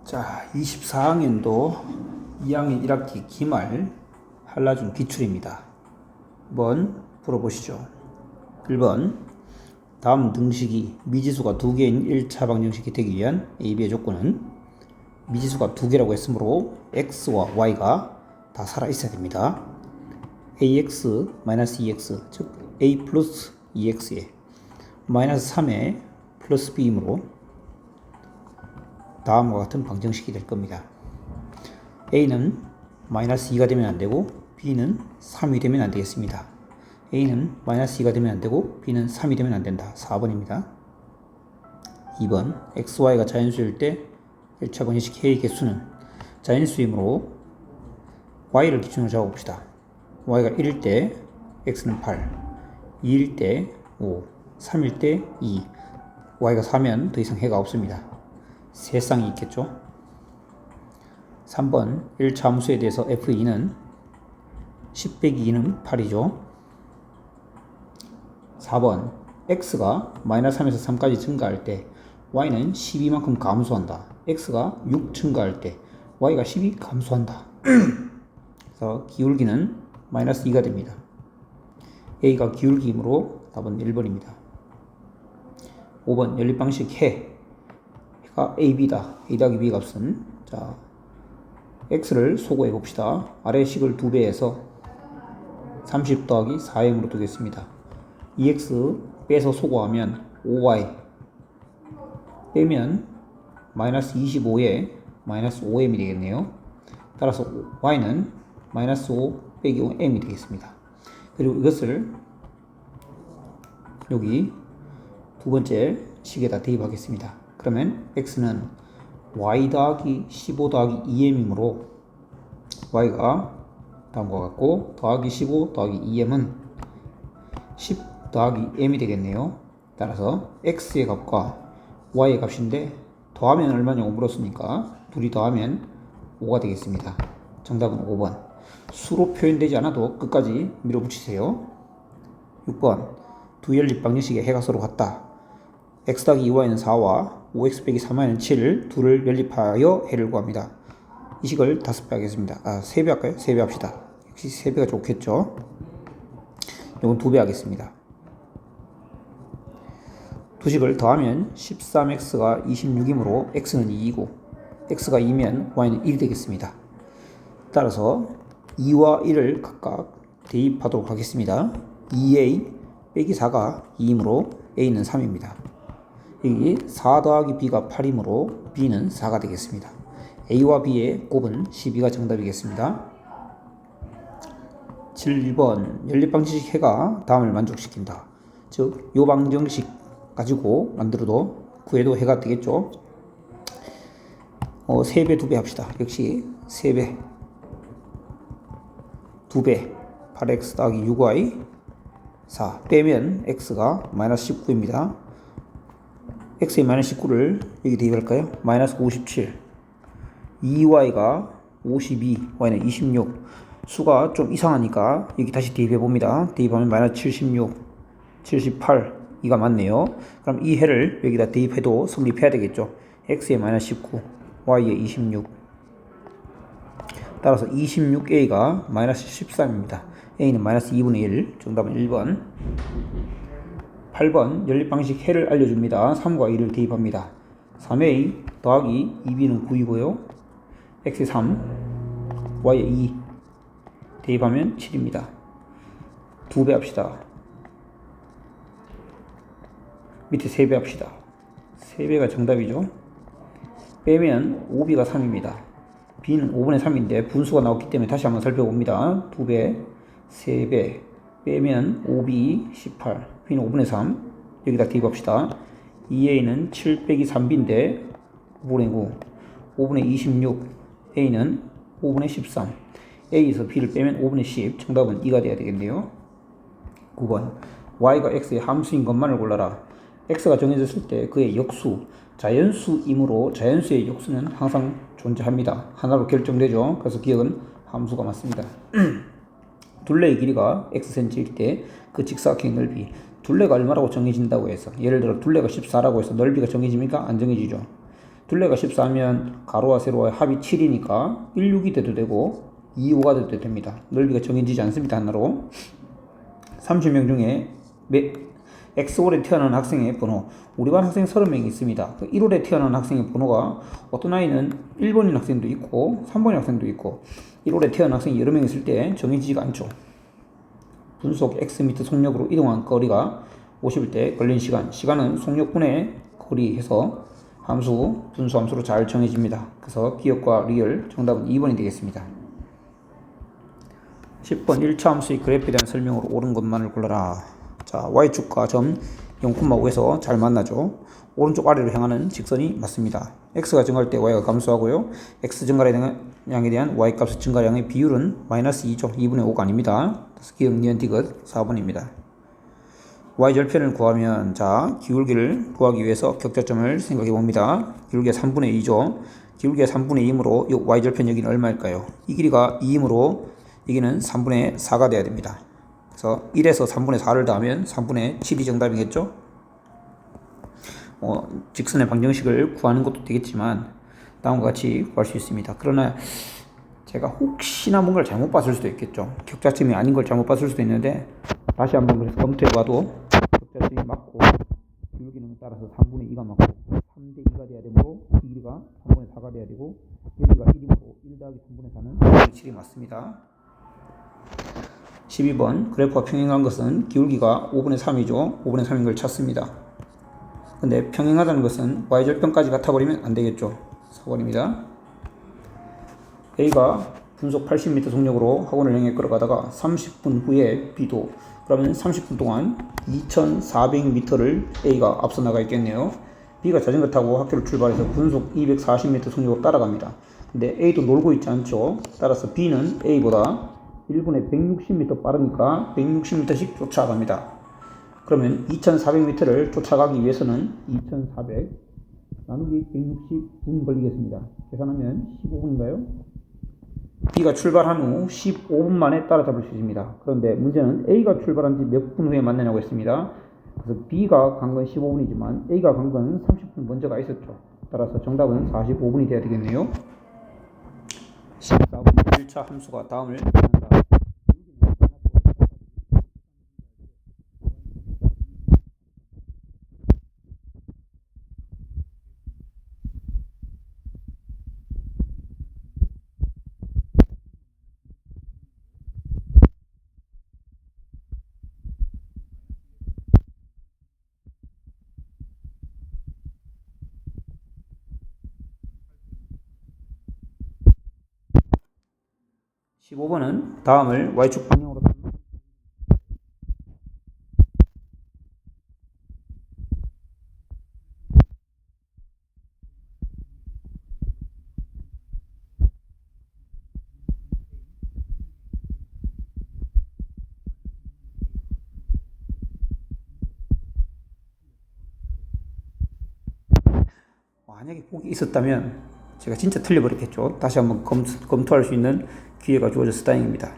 자, 24학년도 2학년 1학기 기말 한라중 기출입니다. 한번 풀어보시죠. 1번, 다음 등식이 미지수가 2개인 1차 방정식이 되기 위한 A, B의 조건은 미지수가 2개라고 했으므로 X와 Y가 다 살아있어야 됩니다. AX, EX, 즉 A 플러스 EX에 마이너스 3의 플러스 B이므로 다음과 같은 방정식이 될 겁니다. A는 마이너스 2가 되면 안 되고 B는 3이 되면 안 되겠습니다. A는 마이너스 2가 되면 안 되고 B는 3이 되면 안 된다. 4번입니다. 2번, XY가 자연수일 때 1차 방정식 K의 개수는 자연수이므로 Y를 기준으로 잡아봅시다. Y가 1일 때 X는 8, 2일 때 5, 3일 때 2. Y가 4면 더 이상 해가 없습니다. 세 쌍이 있겠죠. 3번 1차 함수에 대해서 f2는 10 빼기 2는 8이죠. 4번 x가 마이너스 3에서 3까지 증가할 때 y는 12만큼 감소한다. x가 6 증가할 때 y가 12 감소한다. 그래서 기울기는 마이너스 2가 됩니다. a가 기울기이므로 답은 1번입니다. 5번 연립방식 해가 AB다. A 더하기 B 값은, 자, X를 소거해 봅시다. 아래 식을 2배해서 30 더하기 4m으로 두겠습니다. 2X 빼서 소거하면 5Y 빼면 마이너스 25에 마이너스 5m이 되겠네요. 따라서 Y는 마이너스 5 빼기 5m이 되겠습니다. 그리고 이것을 여기 두 번째 식에다 대입하겠습니다. 그러면 x는 y 더하기 15 더하기 2m이므로 y가 다음과 같고 더하기 15 더하기 2m은 10 더하기 m이 되겠네요. 따라서 x의 값과 y의 값인데 더하면 얼마냐고 물었으니까 둘이 더하면 5가 되겠습니다. 정답은 5번. 수로 표현되지 않아도 끝까지 밀어붙이세요. 6번 두 연립 방정식의 해가 서로 같다. x 더하기 2y는 4와 5x 빼기 3y는 7, 둘을 연립하여 해를 구합니다. 이 식을 5배 하겠습니다. 3배 할까요? 3배 합시다. 역시 3배가 좋겠죠. 이건 2배 하겠습니다. 두 식을 더하면 13x가 26이므로 x는 2이고 x가 2면 y는 1이 되겠습니다. 따라서 2와 1을 각각 대입하도록 하겠습니다. 2a 빼기 4가 2이므로 a는 3입니다. 여기 4 더하기 b가 8이므로 b는 4가 되겠습니다. a와 b의 곱은 12가 정답이겠습니다. 7번 연립방정식 해가 다음을 만족시킨다. 즉, 요 방정식 가지고 만들어도 구해도 해가 되겠죠. 3배, 2배 합시다. 역시 3배, 2배, 8x 더하기 6y 4 빼면 x가 마이너스 19입니다. x의 마이너스 19를 여기 대입할까요? 마이너스 57. 2y가 52, y는 26. 수가 좀 이상하니까 여기 다시 대입해 봅니다. 대입하면 마이너스 76, 78. 이가 맞네요. 그럼 이 해를 여기다 대입해도 성립해야 되겠죠. x의 마이너스 19, y의 26. 따라서 26a가 마이너스 13입니다. a는 마이너스 2분의 1. 정답은 1번. 8번 연립방식 해를 알려줍니다. 3과 2를 대입합니다. 3a 더하기 2b는 9이고요. x의 3, y의 2 대입하면 7입니다. 2배 합시다. 밑에 3배 합시다. 3배가 정답이죠. 빼면 5b가 3입니다. b는 5분의 3인데 분수가 나왔기 때문에 다시 한번 살펴봅니다. 2배, 3배 빼면 5b 18, b는 5분의 3 여기다 대입합시다. 2a는 7 빼기 3b인데 5분의 9, 5분의 26, a는 5분의 13, a에서 b를 빼면 5분의 10, 정답은 2가 돼야 되겠네요. 9번 y가 x의 함수인 것만을 골라라. x가 정해졌을 때 그의 역수, 자연수이므로 자연수의 역수는 항상 존재합니다. 하나로 결정되죠. 그래서 기억은 함수가 맞습니다. 둘레의 길이가 xcm일 때 그 직사각형 넓이, 둘레가 얼마라고 정해진다고 해서, 예를 들어 둘레가 14라고 해서 넓이가 정해집니까? 안 정해지죠. 둘레가 14면 가로와 세로와 합이 7이니까 16이 돼도 되고 25가 돼도 됩니다. 넓이가 정해지지 않습니다. 하나로. 30명 중에 X월에 태어난 학생의 번호. 우리 반 학생 30명이 있습니다. 1월에 태어난 학생의 번호가 어떤 아이는 1번인 학생도 있고 3번인 학생도 있고 1월에 태어난 학생이 여러 명 있을 때 정해지지가 않죠. 분속 Xm 속력으로 이동한 거리가 50일 때 걸린 시간은 속력분의 거리 해서 분수 함수로 잘 정해집니다. 그래서 기억과 리얼 정답은 2번이 되겠습니다. 10번 1차 함수의 그래프에 대한 설명으로 옳은 것만을 골라라. 자, y축과 점 0,5에서 잘 만나죠. 오른쪽 아래로 향하는 직선이 맞습니다. x가 증가할 때 y가 감소하고요. x 증가량에 대한 y값의 증가량의 비율은 마이너스 2죠. 2분의 5가 아닙니다. 기억 니은 디귿 4번입니다. y절편을 구하면 자 기울기를 구하기 위해서 격자점을 생각해 봅니다. 기울기가 3분의 2죠. 기울기가 3분의 2이므로 이 y절편 여기는 얼마일까요? 이 길이가 2이므로 여기는 3분의 4가 돼야 됩니다. 그래서 1에서 3분의 4를 더하면 3분의 7이 정답이겠죠? 직선의 방정식을 구하는 것도 되겠지만 다음과 같이 구할 수 있습니다. 그러나 제가 혹시나 뭔가를 잘못 봤을 수도 있겠죠. 격자점이 아닌 걸 잘못 봤을 수도 있는데 다시 한번 그래서 검토해봐도 격자점이 맞고 기울기는 따라서 3분의 2가 맞고 3대 2가 돼야 되므로 이 길이가 3분의 4가 돼야 되고 여기가 1이므로 1 더하기 3분의 4는 3분의 7이 맞습니다. 12번 그래프가 평행한 것은 기울기가 5분의 3이죠. 5분의 3인 걸 찾습니다. 근데 평행하다는 것은 y절편까지 같아버리면 안되겠죠. 4번입니다. A가 분속 80m 속력으로 학원을 향해 걸어가다가 30분 후에 B도 그러면 30분 동안 2400m를 A가 앞서 나가 있겠네요. B가 자전거 타고 학교를 출발해서 분속 240m 속력으로 따라갑니다. 근데 A도 놀고 있지 않죠. 따라서 B는 A보다 1분에 160m 빠르니까 160m씩 쫓아갑니다. 그러면 2400m를 쫓아가기 위해서는 2400 나누기 160분 걸리겠습니다. 계산하면 15분인가요? B가 출발한 후 15분 만에 따라잡을 수 있습니다. 그런데 문제는 A가 출발한 지 몇 분 후에 만나냐고 했습니다. 그래서 B가 간 건 15분이지만 A가 간 건 30분 먼저 가 있었죠. 따라서 정답은 45분이 돼야 되겠네요. 14번 1차 함수가 다음을 한다. 15번은 다음을 y축 방향으로 만약에 꼭이 있었다면 제가 진짜 틀려버렸겠죠. 다시 한번 검토할 수 있는 기회가 주어졌을 따행입니다.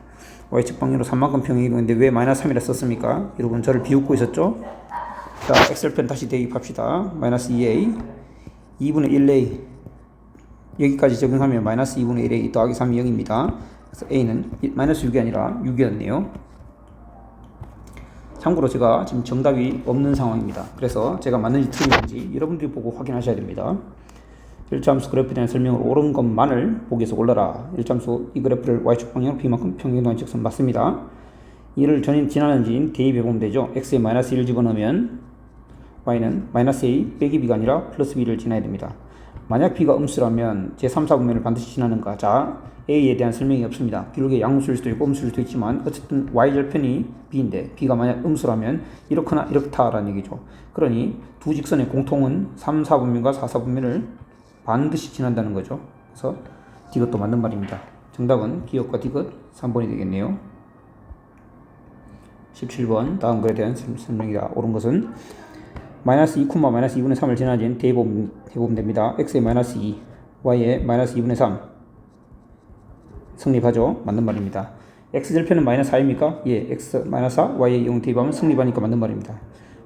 y축 방향으로 3만큼 평행이동인데 왜 마이너스 3이라 썼습니까? 여러분 저를 비웃고 있었죠? 자, x절편 다시 대입합시다. 마이너스 2a 2분의 1a 여기까지 적용하면 마이너스 2분의 1a 더하기 3이 0입니다. 그래서 a는 마이너스 6이 아니라 6이었네요. 참고로 제가 지금 정답이 없는 상황입니다. 그래서 제가 맞는지 틀린지 여러분들이 보고 확인하셔야 됩니다. 1차 함수 그래프에 대한 설명으로 옳은 것만을 보기에서 골라라. 1차 함수 이 그래프를 y축 방향으로 b만큼 평행이동한 직선 맞습니다. 이를 지나는 대입해보면 되죠. x에 마이너스 1을 집어넣으면 y는 마이너스 a 빼기 b가 아니라 플러스 b를 지나야 됩니다. 만약 b가 음수라면 제3, 4분면을 반드시 지나는가? 자, a에 대한 설명이 없습니다. 기울기가 양수일 수도 있고 음수일 수도 있지만 어쨌든 y절편이 b인데 b가 만약 음수라면 이렇거나 이렇다라는 얘기죠. 그러니 두 직선의 공통은 3, 4분면과 4, 4분면을 반드시 지난다는 거죠. 그래서 디귿도 맞는 말입니다. 정답은 기역과 디귿 3번이 되겠네요. 17번 다음 글에 대한 설명이다. 옳은 것은 마이너스 2, 마이너스 2분의 3을 지나진 대입해보면 됩니다. x에 마이너스 2, y에 마이너스 2분의 3 성립하죠. 맞는 말입니다. x절편은 마이너스 4입니까? 예, x 마이너스 4, y에 0 대입하면 성립하니까 맞는 말입니다.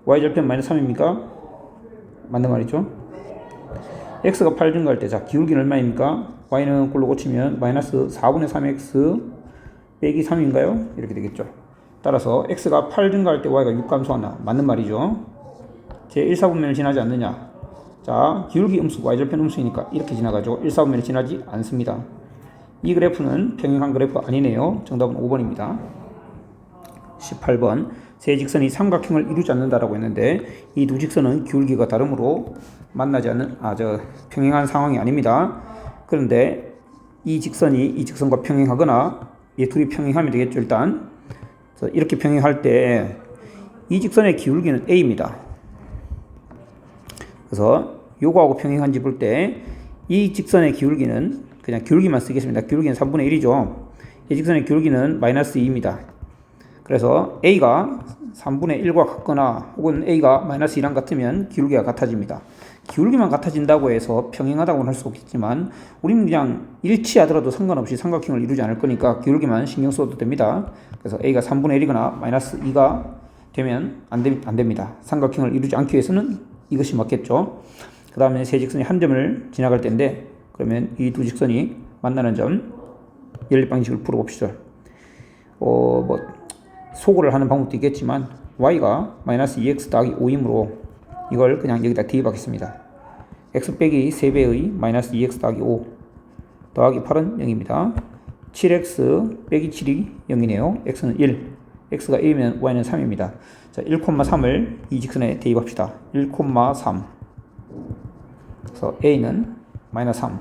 y절편 마이너스 3입니까? 맞는 말이죠. x가 8 증가할 때, 자, 기울기는 얼마입니까? y는 꼴로 고치면 마이너스 4분의 3x 빼기 3인가요? 이렇게 되겠죠. 따라서 x가 8 증가할 때 y가 6 감소한다. 맞는 말이죠. 제 1사분면을 지나지 않느냐. 자, 기울기 음수, y절편 음수이니까 이렇게 지나가죠. 1사분면을 지나지 않습니다. 이 그래프는 평행한 그래프 아니네요. 정답은 5번입니다. 18번. 세 직선이 삼각형을 이루지 않는다라고 했는데 이 두 직선은 기울기가 다르므로 만나지 않는 평행한 상황이 아닙니다. 그런데 이 직선이 이 직선과 평행하거나 이 둘이 평행하면 되겠죠. 일단 이렇게 평행할 때 이 직선의 기울기는 a입니다. 그래서 요거하고 평행한지 볼 때 이 직선의 기울기는 그냥 기울기만 쓰겠습니다. 기울기는 3분의 1이죠. 이 직선의 기울기는 마이너스 2입니다. 그래서 a가 3분의 1과 같거나 혹은 a가 마이너스 2랑 같으면 기울기가 같아집니다. 기울기만 같아진다고 해서 평행하다고는 할 수 없겠지만 우리는 그냥 일치하더라도 상관없이 삼각형을 이루지 않을 거니까 기울기만 신경 써도 됩니다. 그래서 a가 3분의 1이거나 마이너스 2가 되면 안 됩니다. 삼각형을 이루지 않기 위해서는 이것이 맞겠죠. 그 다음에 세 직선이 한 점을 지나갈 때인데 그러면 이 두 직선이 만나는 점 연립 방식을 풀어봅시다. 소거를 하는 방법도 있겠지만 y가 마이너스 2x 더하기 5이므로 이걸 그냥 여기다 대입하겠습니다. x 빼기 3배의 마이너스 2x 더하기 5 더하기 8은 0입니다. 7x 빼기 7이 0이네요. x는 1, x가 1이면 y는 3입니다. 자, 1,3을 이 직선에 대입합시다. 1,3 그래서 a는 마이너스 3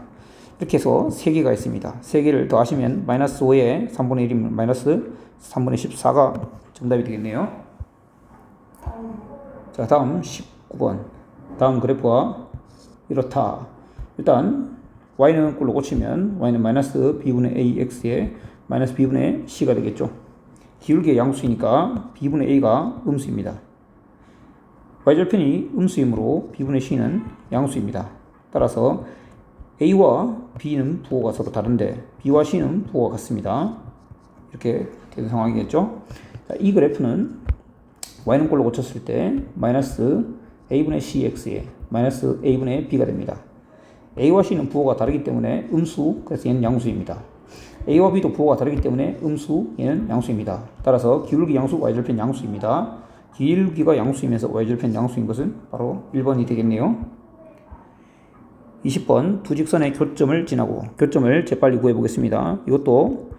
이렇게 해서 3개가 있습니다. 3개를 더하시면 마이너스 5에 3분의 1이면 마이너스 3분의 14가 정답이 되겠네요. 자, 다음 19번. 다음 그래프가 이렇다. 일단 y는 꼴로 고치면 y는 마이너스 b분의 ax에 마이너스 b분의 c가 되겠죠. 기울기의 양수이니까 b분의 a가 음수입니다. y절편이 음수이므로 b분의 c는 양수입니다. 따라서 a와 b는 부호가 서로 다른데 b와 c는 부호가 같습니다. 이렇게 되는 상황이겠죠. 자, 이 그래프는 y는 꼴로 고쳤을 때 마이너스 a분의 cx에 마이너스 a분의 b가 됩니다. a와 c는 부호가 다르기 때문에 음수, 그래서 얘는 양수입니다. a와 b도 부호가 다르기 때문에 음수, 얘는 양수입니다. 따라서 기울기 양수, y절편 양수입니다. 기울기가 양수이면서 y절편 양수인 것은 바로 1번이 되겠네요. 20번. 두 직선의 교점을 지나고 교점을 재빨리 구해보겠습니다. 이것도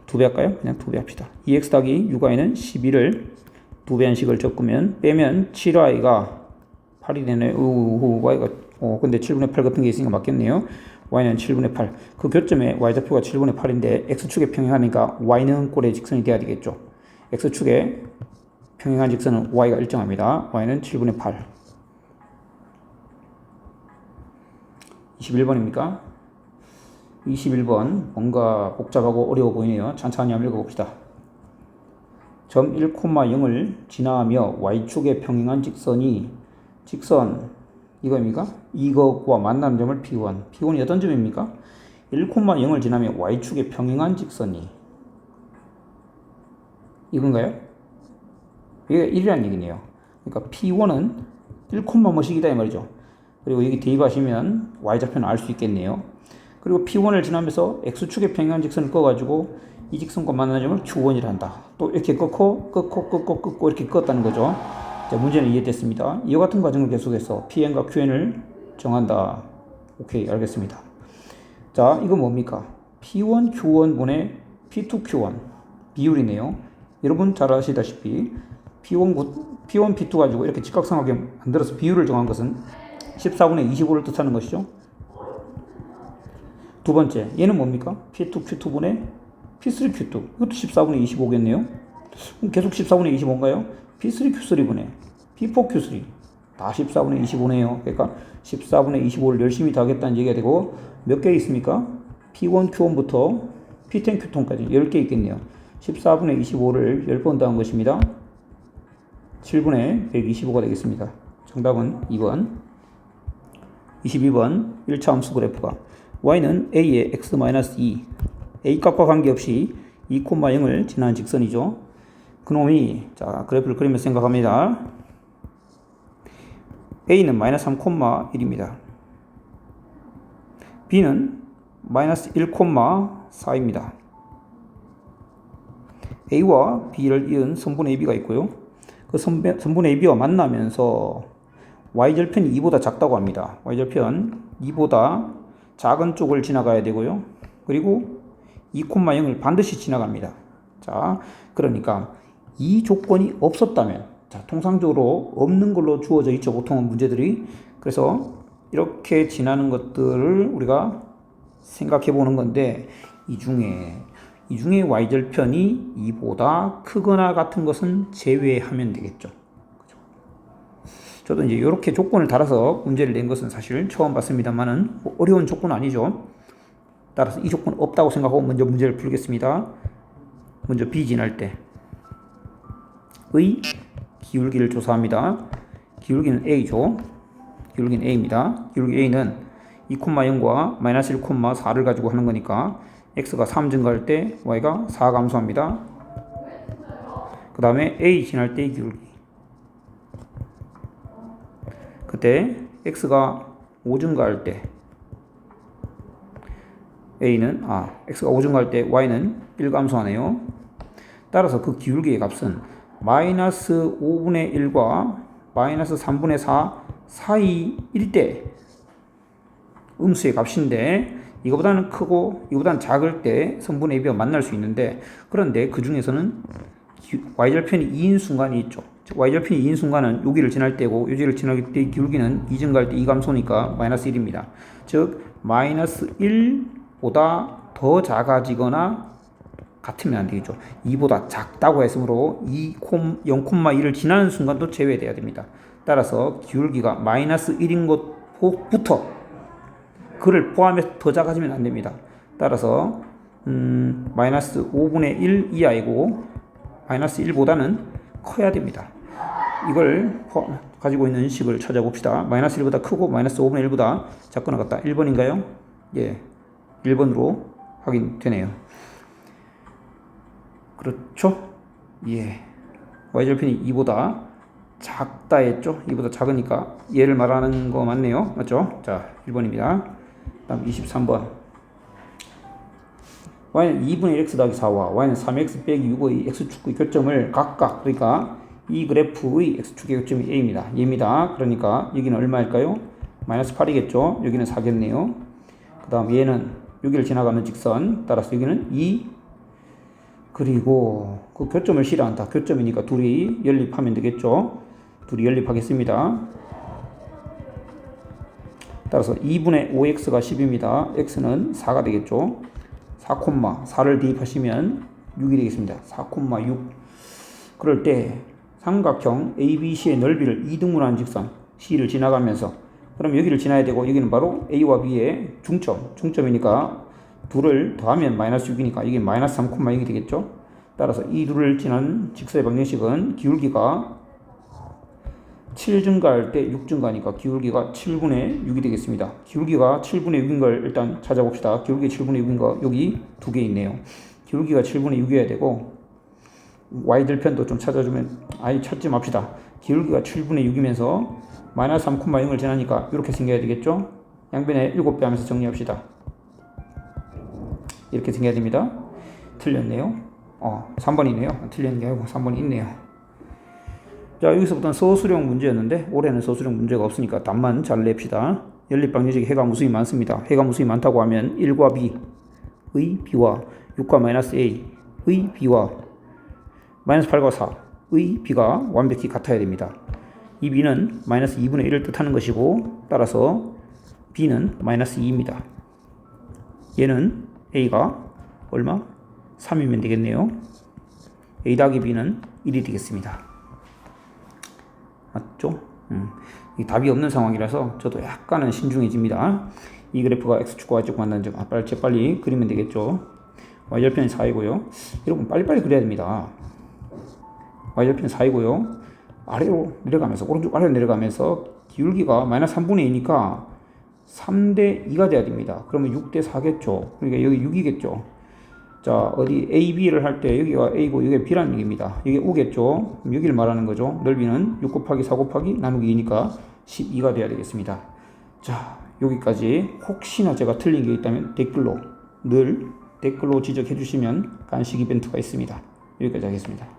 2배 할까요? 그냥 2배 합시다. 2x 더하기 6y는 11을 2배한 식을 적으면 빼면 7y가 8이 되네. y가 근데 7분의 8 같은 게 있으니까 맞겠네요. y는 7분의 8. 그 교점에 y좌표가 7분의 8인데 x축에 평행하니까 y는 꼴의 직선이 돼야 되겠죠. x축에 평행한 직선은 y가 일정합니다. y는 7분의 8. 21번입니까? 21번 뭔가 복잡하고 어려워 보이네요. 천천히 한번 읽어봅시다. 점 1,0을 지나며 y축에 평행한 직선 이거입니까? 이거와 만나는 점을 P1. P1이 어떤 점입니까? 1,0을 지나며 y축에 평행한 직선이 이건가요? 이게 1이라는 얘기네요. 그러니까 P1은 1,뭐씩이다 이 말이죠. 그리고 여기 대입하시면 y좌표는 알 수 있겠네요. 그리고 P1을 지나면서 x축에 평행한 직선을 꺼가지고 이 직선과 만나는 점을 Q1이라 한다. 또 이렇게 끊고 이렇게 껐다는 거죠. 자, 문제는 이해됐습니다. 이와 같은 과정을 계속해서 Pn과 Qn을 정한다. 오케이, 알겠습니다. 자, 이거 뭡니까? P1, Q1 분의 P2, Q1 비율이네요. 여러분 잘 아시다시피 P1, P2 가지고 이렇게 직각삼각형 만들어서 비율을 정한 것은 14분의 25를 뜻하는 것이죠. 두 번째, 얘는 뭡니까? P2, Q2분의 P3, Q2. 이것도 14분의 25겠네요. 그럼 계속 14분의 25인가요? P3, Q3분의 P4, Q3. 다 14분의 25네요. 그러니까 14분의 25를 열심히 더하겠다는 얘기가 되고 몇 개 있습니까? P1, Q1부터 P10, Q10까지 10개 있겠네요. 14분의 25를 10번 더한 것입니다. 7분의 125가 되겠습니다. 정답은 2번. 22번 1차 함수 그래프가 y는 a의 x-2 a값과 관계없이 2,0을 지나는 직선이죠. 그놈이 자 그래프를 그리면서 생각합니다. a는 마이너스 3,1입니다. b는 마이너스 1,4입니다. a와 b를 이은 선분 ab가 있고요. 그 선분 ab와 만나면서 y절편이 2보다 작다고 합니다. y절편 2보다 작은 쪽을 지나가야 되고요. 그리고 2,0을 반드시 지나갑니다. 자, 그러니까 이 조건이 없었다면, 자, 통상적으로 없는 걸로 주어져 있죠. 보통은 문제들이. 그래서 이렇게 지나는 것들을 우리가 생각해 보는 건데, 이 중에 y절편이 2보다 크거나 같은 것은 제외하면 되겠죠. 그죠? 저도 이제 이렇게 조건을 달아서 문제를 낸 것은 사실 처음 봤습니다만은 어려운 조건은 아니죠. 따라서 이 조건 없다고 생각하고 먼저 문제를 풀겠습니다. 먼저 B 지날 때의 기울기를 조사합니다. 기울기는 A죠. 기울기는 A입니다. 기울기 A는 2,0과 마이너스 1,4를 가지고 하는 거니까 x가 3 증가할 때 y가 4 감소합니다. 그 다음에 A 지날 때의 기울기. 그때 x가 5 증가할 때 x가 5 증가할 때 y는 1 감소하네요. 따라서 그 기울기의 값은 마이너스 5분의 1과 마이너스 3분의 4 사이일 때 음수의 값인데, 이거보다는 크고 이거보다는 작을 때 성분의 ab와 만날 수 있는데, 그런데 그 중에서는 y절편이 2인 순간이 있죠. y절편이 2인 순간은 여기를 지날 때고 여기를 지날 때 기울기는 2 증가할 때 2 감소니까 마이너스 1입니다. 즉 마이너스 1보다 더 작아지거나 같으면 안 되겠죠. 2보다 작다고 했으므로 0,1을 지나는 순간도 제외돼야 됩니다. 따라서 기울기가 마이너스 1인 것부터 그를 포함해서 더 작아지면 안 됩니다. 따라서 마이너스 5분의 1 이하이고 마이너스 1보다는 커야 됩니다. 이걸 가지고 있는 식을 찾아봅시다. 마이너스 1보다 크고 마이너스 5분의 1보다 작거나 같다. 1번인가요? 예, 1번으로 확인되네요. 그렇죠? 예, y절편이 2보다 작다 했죠? 2보다 작으니까 얘를 말하는 거 맞네요. 맞죠? 자, 1번입니다. 다음 23번. y는 2분의 1 x 더하기 4와 y는 3x 빼기 6의 x축의 교점을 각각, 그러니까 이 그래프의 x축의 교점이 a입니다. 얘입니다. 그러니까 여기는 얼마일까요? 마이너스 8이겠죠? 여기는 4겠네요. 그 다음 얘는 여기를 지나가는 직선, 따라서 여기는 2, 그리고 그 교점을 싫어한다. 교점이니까 둘이 연립하면 되겠죠? 둘이 연립하겠습니다. 따라서 2분의 5x가 10입니다. x는 4가 되겠죠. 4를 대입하시면 6이 되겠습니다. 4,6. 그럴 때 삼각형 ABC의 넓이를 2등분하는 직선 C를 지나가면서, 그럼 여기를 지나야 되고 여기는 바로 A와 B의 중점이니까 둘을 더하면 마이너스 6이니까 이게 마이너스 3,6이 되겠죠. 따라서 이 둘을 지난 직선의 방정식은 기울기가 7 증가할 때 6 증가하니까 기울기가 7분의 6이 되겠습니다. 기울기가 7분의 6인 걸 일단 찾아봅시다. 기울기 7분의 6인 거 여기 두 개 있네요. 기울기가 7분의 6이어야 되고 y절편도 좀 찾아주면, 아예 찾지 맙시다. 기울기가 7분의 6이면서 마이너스 3,0을 지나니까 이렇게 생겨야 되겠죠. 양변에 7배 하면서 정리합시다. 이렇게 생겨야 됩니다. 틀렸네요. 3번이네요. 틀리는 게 아니고 3번이 있네요. 자, 여기서부터는 서술형 문제였는데 올해는 서술형 문제가 없으니까 답만 잘 냅시다. 연립방정식에 해가 무수히 많습니다. 해가 무수히 많다고 하면 1과 b의 b와 6과 마이너스 a의 b와 마이너스 8과 4의 b가 완벽히 같아야 됩니다. 이 b는 마이너스 2분의 1을 뜻하는 것이고, 따라서 b는 마이너스 2입니다. 얘는 a가 얼마? 3이면 되겠네요. a 더하기 b는 1이 되겠습니다. 맞죠? 이 답이 없는 상황이라서 저도 약간은 신중해집니다. 이 그래프가 x축과 y축 만나는 점, 빨리 그리면 되겠죠. y절편이 4이고요. 여러분 빨리빨리 그려야 됩니다. y절편이 4이고요. 아래로 내려가면서, 오른쪽 아래로 내려가면서 기울기가 마이너스 3분의 2니까 3대 2가 돼야 됩니다. 그러면 6대 4겠죠. 그러니까 여기 6이겠죠. 자, 어디 A, B를 할 때 여기가 A고 여기가 B라는 얘기입니다. 이게 5겠죠. 그럼 여기를 말하는 거죠. 넓이는 6 곱하기 4 곱하기 나누기 2니까 12가 돼야 되겠습니다. 자, 여기까지 혹시나 제가 틀린 게 있다면 댓글로 지적해 주시면 간식 이벤트가 있습니다. 여기까지 하겠습니다.